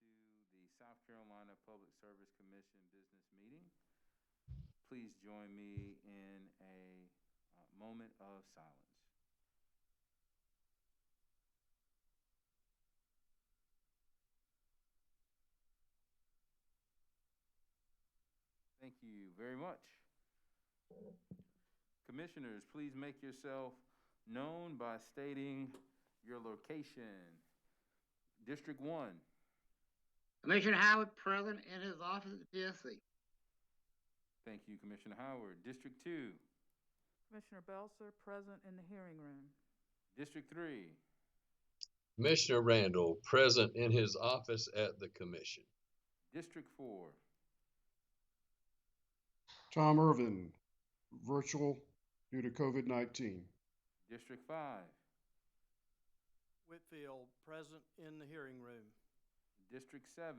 to the South Carolina Public Service Commission business meeting. Please join me in a moment of silence. Thank you very much. Commissioners, please make yourself known by stating your location. District 1. Commissioner Howard, present in his office at the PSC. Thank you, Commissioner Howard. District 2. Commissioner Belser, present in the hearing room. District 3. Commissioner Randall, present in his office at the commission. District 4. Tom Irvin, virtual due to COVID-19. District 5. Whitfield, present in the hearing room. District 7.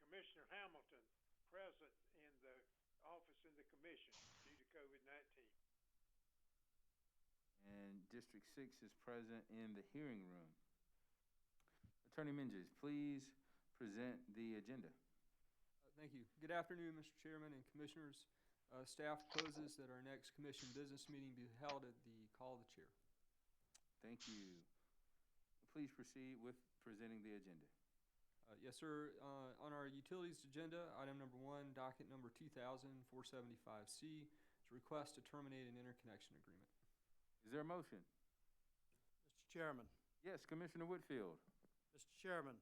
Commissioner Hamilton, present in the office in the commission due to COVID-19. And District 6 is present in the hearing room. Attorney Minges, please present the agenda. Thank you. Good afternoon, Mr. Chairman and Commissioners. Staff proposes that our next commission business meeting be held at the call of the chair. Thank you. Please proceed with presenting the agenda. Yes, sir. On our utilities agenda, item number 1, docket number 2475C, is a request to terminate an interconnection agreement. Is there a motion? Mr. Chairman. Yes, Commissioner Whitfield. Mr. Chairman,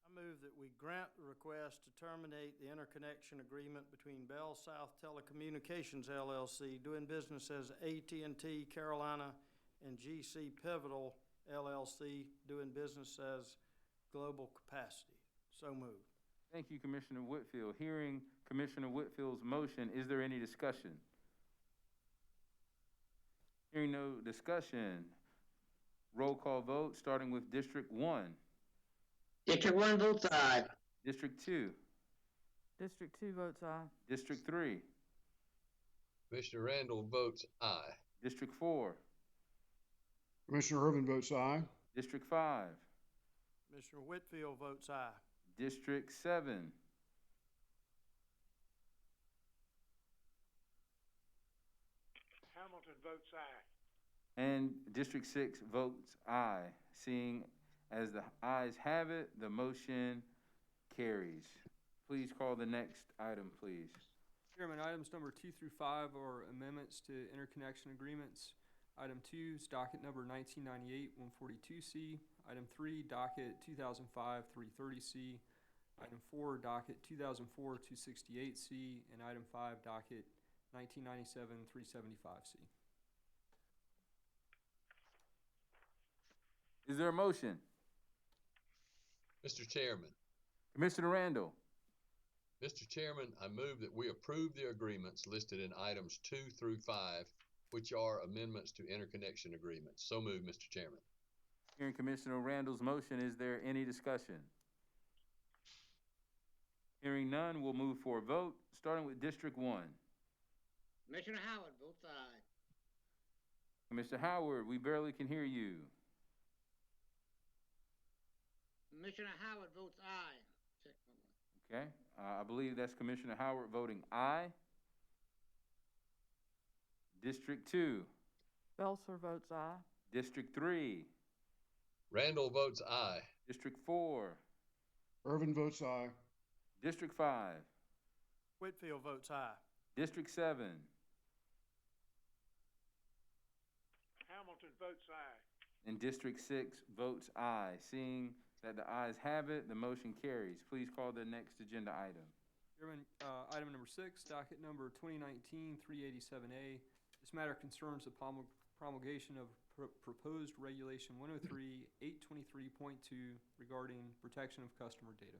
I move that we grant the request to terminate the interconnection agreement between Bell South Telecommunications LLC, doing business as AT&T Carolina, and GC Pivotal LLC, doing business as Global Capacity. So moved. Thank you, Commissioner Whitfield. Hearing Commissioner Whitfield's motion, is there any discussion? Hearing no discussion, roll call vote starting with District 1. District 1 votes aye. District 2. District 2 votes aye. District 3. Commissioner Randall votes aye. District 4. Commissioner Irvin votes aye. District 5. Commissioner Whitfield votes aye. District 7. Hamilton votes aye. And District 6 votes aye. Seeing as the ayes have it, the motion carries. Please call the next item, please. Chairman, items number 2 through 5 are amendments to interconnection agreements. Item 2 is docket number 1998-142C. Item 3, docket 2005-330C. Item 4, docket 2004-268C. And item 5, docket 1997-375C. Is there a motion? Mr. Chairman. Commissioner Randall. Mr. Chairman, I move that we approve the agreements listed in items 2 through 5, which are amendments to interconnection agreements. So moved, Mr. Chairman. Hearing Commissioner Randall's motion, is there any discussion? Hearing none, we'll move for a vote, starting with District 1. Commissioner Howard votes aye. Commissioner Howard, we barely can hear you. Commissioner Howard votes aye. Check one more. Okay, I believe that's Commissioner Howard voting aye. District 2. Belser votes aye. District 3. Randall votes aye. District 4. Irvin votes aye. District 5. Whitfield votes aye. District 7. Hamilton votes aye. And District 6 votes aye. Seeing that the ayes have it, the motion carries. Please call the next agenda item. Chairman, item number 6, docket number 2019-387A. This matter concerns the promulgation of proposed regulation 103-823.2 regarding protection of customer data.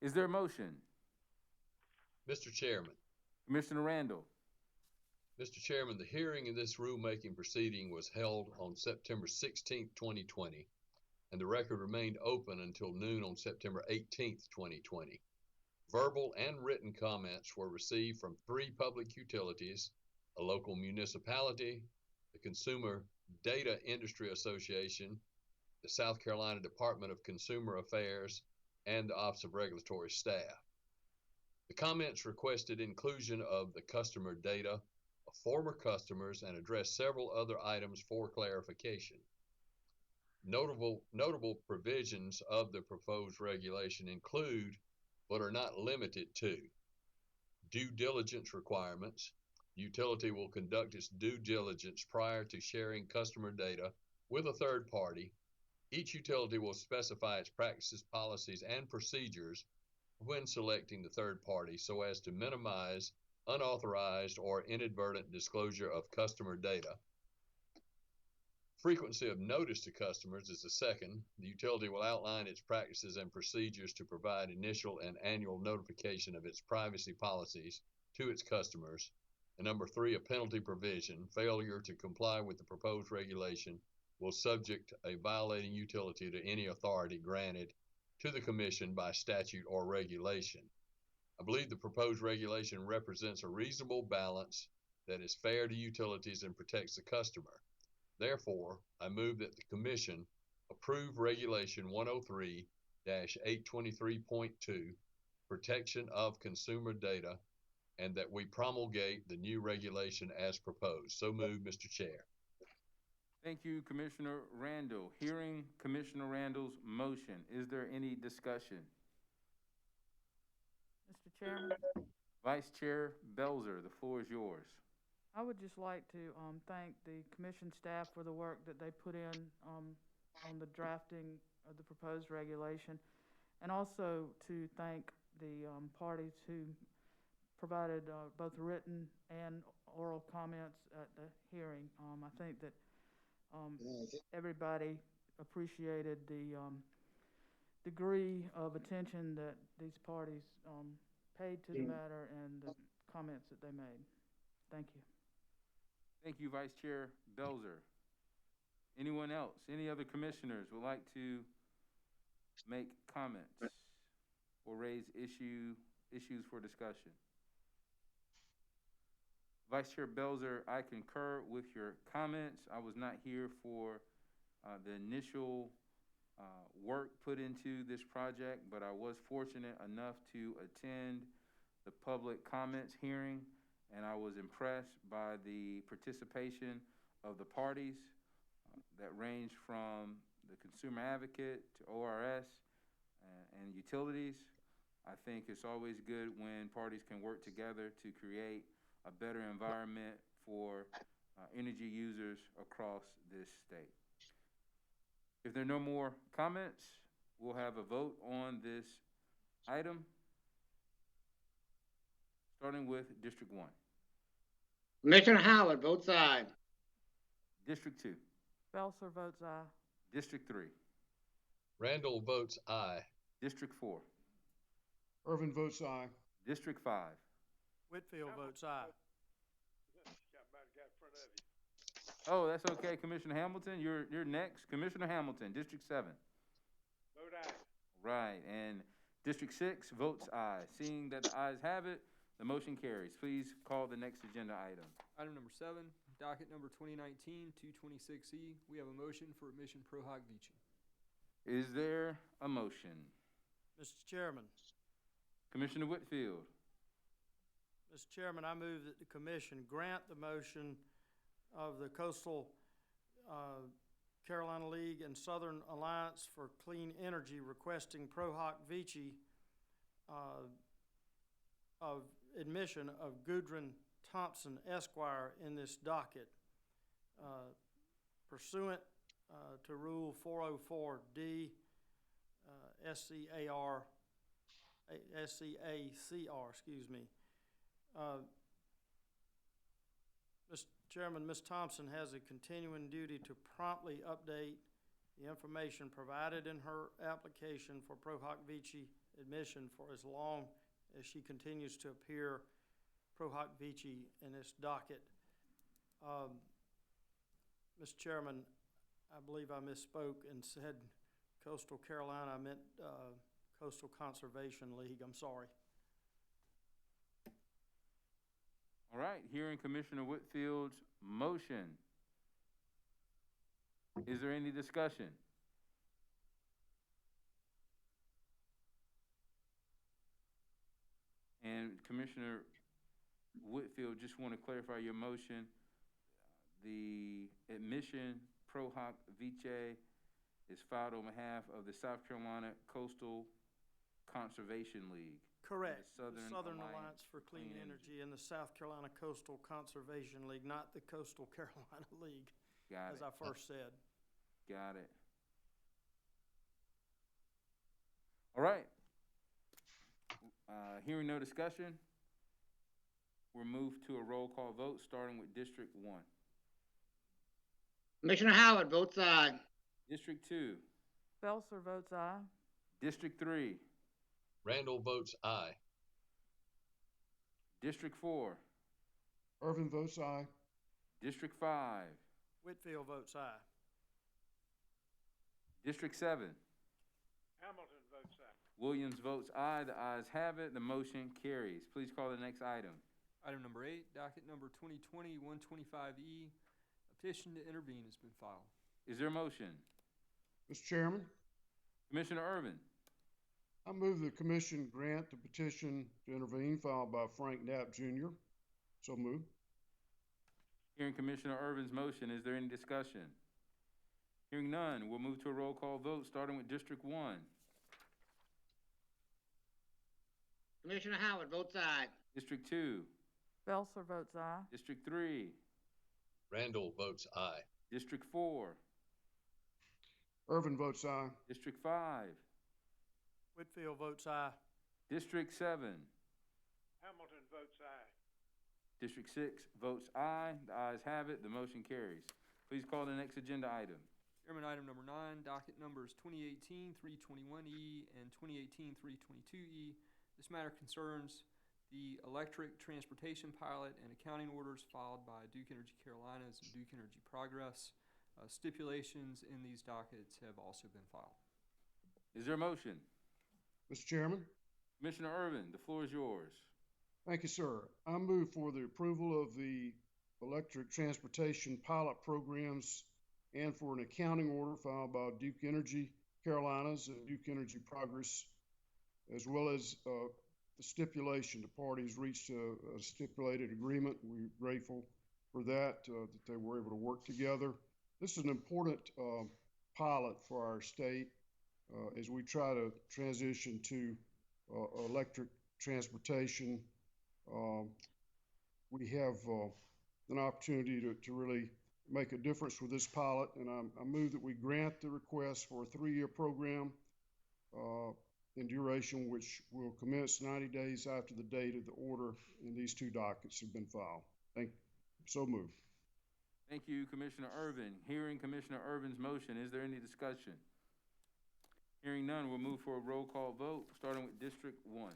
Is there a motion? Mr. Chairman. Commissioner Randall. Mr. Chairman, the hearing in this rulemaking proceeding was held on September 16, 2020, and the record remained open until noon on September 18, 2020. Verbal and written comments were received from 3 public utilities, a local municipality, the Consumer Data Industry Association, the South Carolina Department of Consumer Affairs, and the Office of Regulatory Staff. The comments requested inclusion of the customer data of former customers and address several other items for clarification. Notable provisions of the proposed regulation include, but are not limited to, due diligence requirements. Utility will conduct its due diligence prior to sharing customer data with a third party. Each utility will specify its practices, policies, and procedures when selecting the third party so as to minimize unauthorized or inadvertent disclosure of customer data. Frequency of notice to customers is the second. The utility will outline its practices and procedures to provide initial and annual notification of its privacy policies to its customers. And number three, a penalty provision. Failure to comply with the proposed regulation will subject a violating utility to any authority granted to the Commission by statute or regulation. I believe the proposed regulation represents a reasonable balance that is fair to utilities and protects the customer. Therefore, I move that the Commission approve Regulation 103-823.2, Protection of Consumer Data, and that we promulgate the new regulation as proposed. So moved, Mr. Chair. Thank you, Commissioner Randall. Hearing Commissioner Randall's motion, is there any discussion? Mr. Chairman, Vice Chair Belzer, the floor is yours. I would just like to thank the commission staff for the work that they put in on the drafting of the proposed regulation, and also to thank the parties who provided both written and oral comments at the hearing. I think that everybody appreciated the degree of attention that these parties paid to the matter and the comments that they made. Thank you. Thank you, Vice Chair Belzer. Anyone else? Any other commissioners would like to make comments or raise issues for discussion? Vice Chair Belzer, I concur with your comments. I was not here for the initial work put into this project, but I was fortunate enough to attend the public comments hearing, and I was impressed by the participation of the parties that range from the consumer advocate to ORS and utilities. I think it's always good when parties can work together to create a better environment for energy users across this state. If there are no more comments, we'll have a vote on this item, starting with District 1. Commissioner Howard votes aye. District 2. Belser votes aye. District 3. Randall votes aye. District 4. Irvin votes aye. District 5. Whitfield votes aye. Got about got in front of you. Oh, that's okay, Commissioner Hamilton. You're next. Commissioner Hamilton, District 7. Vote aye. Right, and District 6 votes aye. Seeing that the ayes have it, the motion carries. Please call the next agenda item. Item number 7, docket number 2019-226E. We have a motion for admission pro hoc vici. Is there a motion? Mr. Chairman, Commissioner Whitfield. Mr. Chairman, I move that the commission grant the motion of the Coastal Carolina League and Southern Alliance for Clean Energy requesting pro hoc vici of admission of Gudrun Thompson Esquire in this docket pursuant to Rule 404D SCACR, excuse me. Mr. Chairman, Ms. Thompson has a continuing duty to promptly update the information provided in her application for pro hoc vici admission for as long as she continues to appear pro hoc vici in this docket. Mr. Chairman, I believe I misspoke and said Coastal Carolina. I meant Coastal Conservation League. I'm sorry. All right, hearing Commissioner Whitfield's motion. Is there any discussion? And Commissioner Whitfield, just want to clarify your motion. The admission pro hoc vice is filed on behalf of the South Carolina Coastal Conservation League. Correct. The The Southern Alliance for Clean Energy and the South Carolina Coastal Conservation League, not the Coastal Carolina League, Got as it. I first said. Got it. All right. Hearing no discussion, we'll move to a roll call vote, starting with District 1. Commissioner Howard votes aye. District 2. Belser votes aye. District 3. Randall votes aye. District 4. Irvin votes aye. District 5. Whitfield votes aye. District 7. Hamilton votes aye. Williams votes aye. The ayes have it. The motion carries. Please call the next item. Item number 8, docket number 2020-125E, a petition to intervene has been filed. Is there a motion? Mr. Chairman, Commissioner Irvin. I move the commission grant the petition to intervene filed by Frank Knapp Jr. So moved. Hearing Commissioner Irvin's motion, is there any discussion? Hearing none, we'll move to a roll call vote, starting with District 1. Commissioner Howard votes aye. District 2. Belser votes aye. District 3. Randall votes aye. District 4. Irvin votes aye. District 5. Whitfield votes aye. District 7. Hamilton votes aye. District 6 votes aye. The ayes have it. The motion carries. Please call the next agenda item. Chairman, item number 9, docket numbers 2018-321E and 2018-322E. This matter concerns the electric transportation pilot and accounting orders filed by Duke Energy Carolinas and Duke Energy Progress. Stipulations in these dockets have also been filed. Is there a motion? Mr. Chairman, Commissioner Irvin, the floor is yours. thank you, sir. I move for the approval of the electric transportation pilot programs and for an accounting order filed by Duke Energy Carolinas and Duke Energy Progress, as well as the stipulation. The parties reached a stipulated agreement. We're grateful for that they were able to work together. This is an important pilot for our state as we try to transition to electric transportation. We have an opportunity to really make a difference with this pilot, and I move that we grant the request for a 3-year program in duration, which will commence 90 days after the date of the order, and these 2 dockets have been filed. So moved. Thank you, Commissioner Irvin. Hearing Commissioner Irvin's motion, is there any discussion? Hearing none, we'll move for a roll call vote, starting with District 1.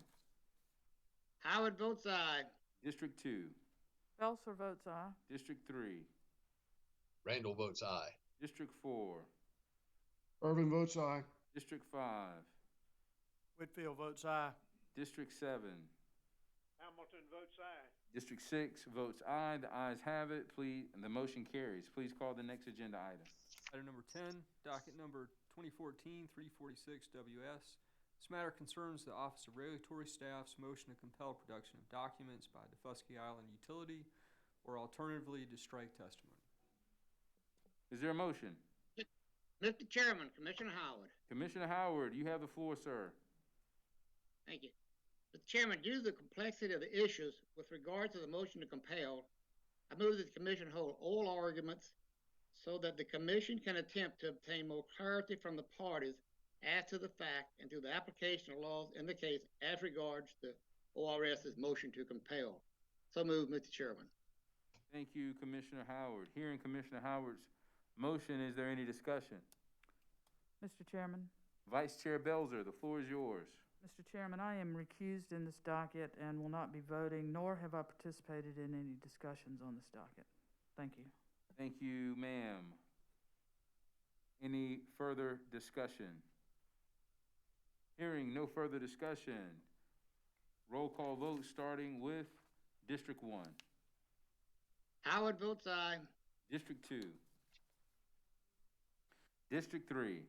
Howard votes aye. District 2. Belser votes aye. District 3. Randall votes aye. District 4. Irvin votes aye. District 5. Whitfield votes aye. District 7. Hamilton votes aye. District 6 votes aye. The ayes have it. And the motion carries. Please call the next agenda item. Item number 10, docket number 2014-346WS. This matter concerns the Office of Regulatory Staff's motion to compel production of documents by Defusky Island Utility, or alternatively to strike testimony. Is there a motion? Mr. Chairman, Commissioner Howard. Commissioner Howard, you have the floor, sir. Thank you. Mr. Chairman, due to the complexity of the issues with regard to the motion to compel, I move that the commission hold all arguments so that the commission can attempt to obtain more clarity from the parties as to the fact and to the application of laws in the case as regards the ORS's motion to compel. So moved, Mr. Chairman. Thank you, Commissioner Howard. Hearing Commissioner Howard's motion, is there any discussion? Mr. Chairman. Vice Chair Belzer, the floor is yours. Mr. Chairman, I am recused in this docket and will not be voting, nor have I participated in any discussions on this docket. Thank you. Thank you, ma'am. Any further discussion? Hearing no further discussion. Roll call vote starting with District 1. Howard votes aye. District 2. District 3.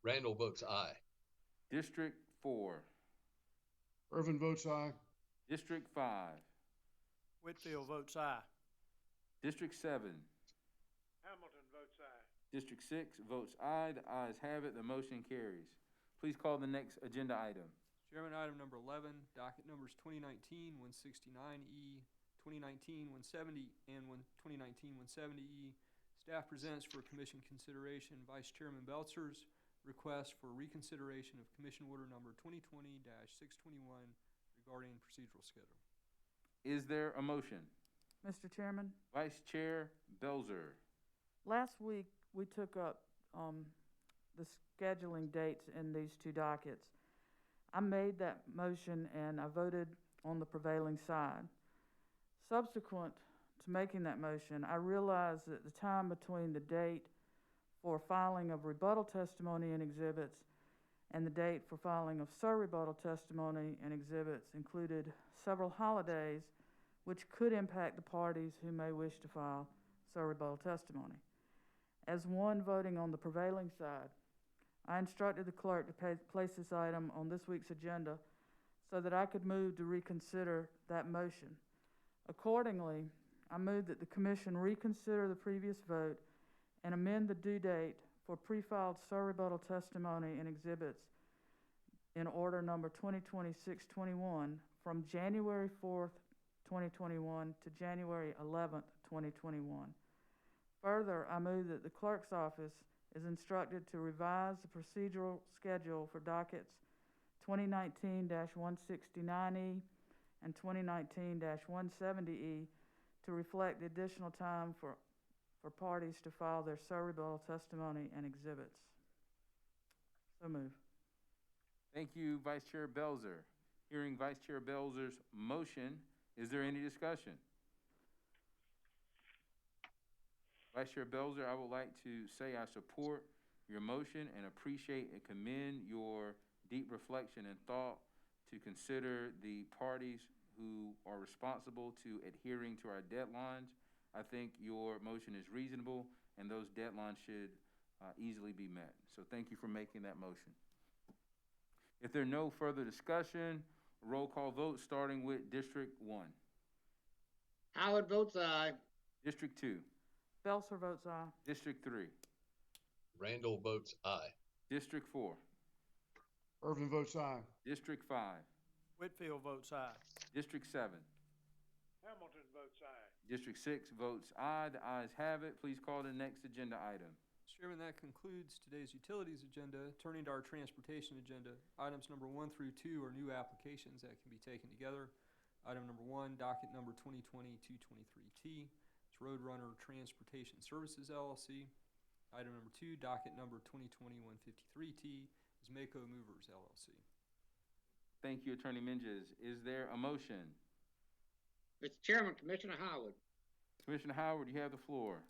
Randall votes aye. District 4. Irvin votes aye. District 5, Whitfield votes aye. District 7, Hamilton votes aye. District 6 votes aye. The ayes have it. The motion carries. Please call the next agenda item. Chairman, item number 11, docket numbers 2019-169E, 2019-170, and 2019-170E. Staff presents for commission consideration Vice Chairman Belzer's request for reconsideration of Commission Order Number 2020-621 regarding procedural schedule. Is there a motion? Mr. Chairman, Vice Chair Belzer. last week we took up the scheduling dates in these two dockets. I made that motion and I voted on the prevailing side. Subsequent to making that motion, I realized that the time between the date for filing of rebuttal testimony and exhibits and the date for filing of surrebuttal testimony and exhibits included several holidays which could impact the parties who may wish to file surrebuttal testimony. As one voting on the prevailing side, I instructed the clerk to place this item on this week's agenda so that I could move to reconsider that motion. Accordingly, I move that the commission reconsider the previous vote and amend the due date for pre-filed surrebuttal testimony and exhibits in order number 2020-621 from January 4th, 2021 to January 11th, 2021. Further, I move that the clerk's office is instructed to revise the procedural schedule for dockets 2019-169E and 2019-170E to reflect the additional time for parties to file their surrebuttal testimony and exhibits. So move. Thank you, Vice Chair Belzer. Hearing Vice Chair Belzer's motion, is there any discussion? Vice Chair Belzer, I would like to say I support your motion and appreciate and commend your deep reflection and thought to consider the parties who are responsible to adhering to our deadlines. I think your motion is reasonable and those deadlines should easily be met. So thank you for making that motion. If there are no further discussion, roll call vote starting with District 1. Howard votes aye. District 2. Belzer votes aye. District 3. Randall votes aye. District 4. Irvin votes aye. District 5. Whitfield votes aye. District 7. Hamilton votes aye. District 6 votes aye. The ayes have it. Please call the next agenda item. Chairman, that concludes today's utilities agenda. Turning to our transportation agenda, items number 1 through 2 are new applications that can be taken together. Item number 1, docket number 2020-223T. It's Roadrunner Transportation Services, LLC. Item number 2, docket number 2020-153T is Mako Movers, LLC. Thank you, Attorney Menges. Is there a motion? Mr. Chairman, Commissioner Howard. Commissioner Howard, you have the floor.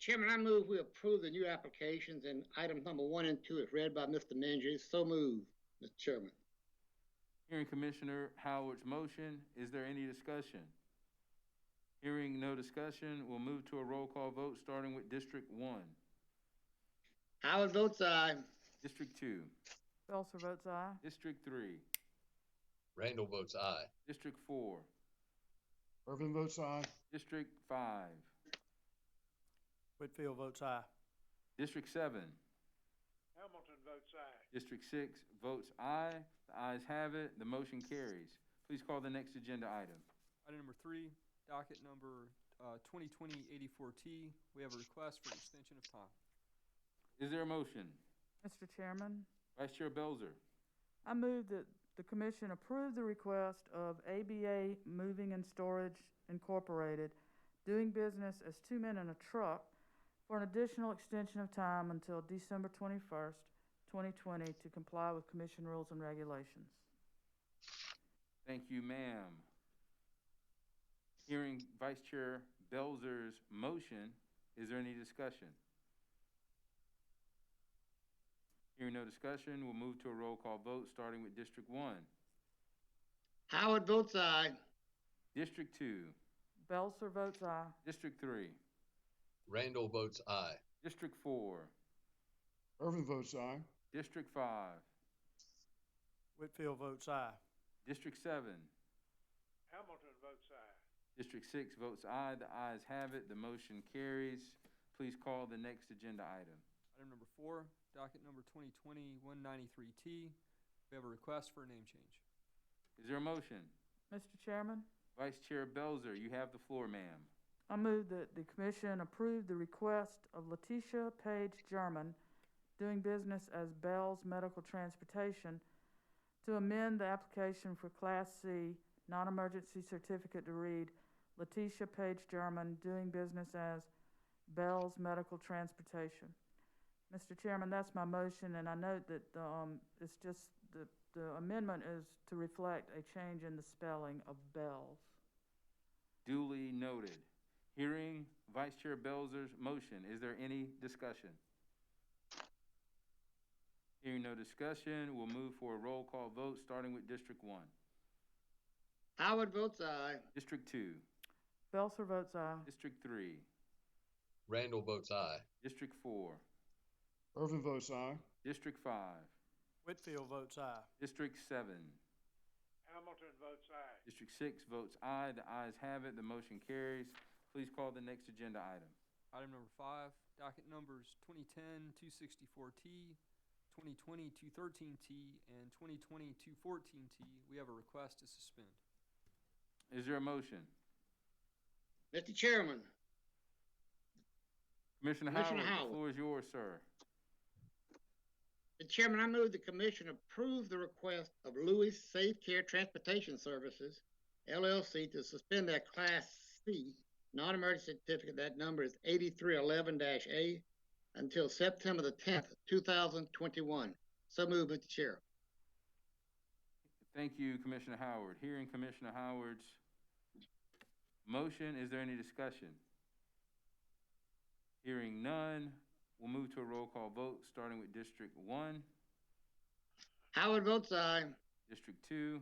Chairman, I move we approve the new applications and items number 1 and 2 is read by Mr. Menges. So moved, Mr. Chairman. Hearing Commissioner Howard's motion, is there any discussion? Hearing no discussion, we'll move to a roll call vote starting with District 1. Howard votes aye. District 2. Belzer votes aye. District 3. Randall votes aye. District 4. Irvin votes aye. District 5. Whitfield votes aye. District 7. Hamilton votes aye. District 6 votes aye. The ayes have it. The motion carries. Please call the next agenda item. Item number 3, docket number 2020-84T. We have a request for extension of time. Is there a motion? Mr. Chairman, Vice Chair Belzer. I move that the commission approve the request of ABA Moving and Storage Incorporated, doing business as 2 Men in a Truck, for an additional extension of time until December 21st, 2020 to comply with commission rules and regulations. Thank you, ma'am. Hearing Vice Chair Belzer's motion, is there any discussion? Hearing no discussion, we'll move to a roll call vote starting with District 1. Howard votes aye. District 2. Belzer votes aye. District 3. Randall votes aye. District 4. Irvin votes aye. District 5. Whitfield votes aye. District 7. Hamilton votes aye. District 6 votes aye. The ayes have it. The motion carries. Please call the next agenda item. Item number 4, docket number 2020-193T. We have a request for a name change. Is there a motion? Mr. Chairman, Vice Chair Belzer, you have the floor, ma'am. I move that the commission approve the request of Letitia Page German, doing business as Bell's Medical Transportation, to amend the application for Class C non-emergency certificate to read Letitia Page German, doing business as Bell's Medical Transportation. Mr. Chairman, that's my motion, and I note that it's just the amendment is to reflect a change in the spelling of Bell's. Duly noted. Hearing Vice Chair Belzer's motion, is there any discussion? Hearing no discussion, we'll move for a roll call vote, starting with District 1. Howard votes aye. District 2. Belzer votes aye. District 3. Randall votes aye. District 4. Irvin votes aye. District 5. Whitfield votes aye. District 7. Hamilton votes aye. District 6 votes aye. The ayes have it. The motion carries. Please call the next agenda item. Item number 5, docket numbers 2010-264T, 2020-213T, and 2020-214T. We have a request to suspend. Is there a motion? Mr. Chairman, Commissioner Commissioner Howard, Howard. the floor is yours, sir. Mr. Chairman, I move the commission approve the request of Lewis Safe Care Transportation Services, LLC, to suspend their Class C non-emergency certificate. That number is 8311-A until September the 10th, 2021. So moved, Mr. Chair. Thank you, Commissioner Howard. Hearing Commissioner Howard's motion, is there any discussion? Hearing none, we'll move to a roll call vote, starting with District 1, Howard votes aye. District 2,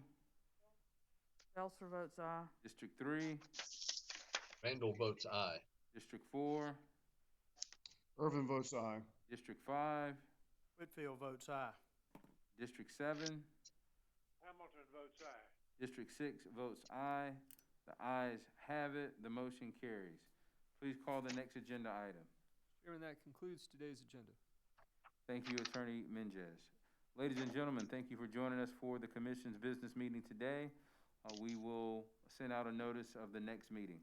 Belzer votes aye. District 3, Randall votes aye. District 4, Irvin votes aye. District 5, Whitfield votes aye. District 7, Hamilton votes aye. District 6 votes aye. The ayes have it. The motion carries. Please call the next agenda item. Chairman, that concludes today's agenda. Thank you, Attorney Mendez. Ladies and gentlemen, thank you for joining us for the Commission's business meeting today. We will send out a notice of the next meeting.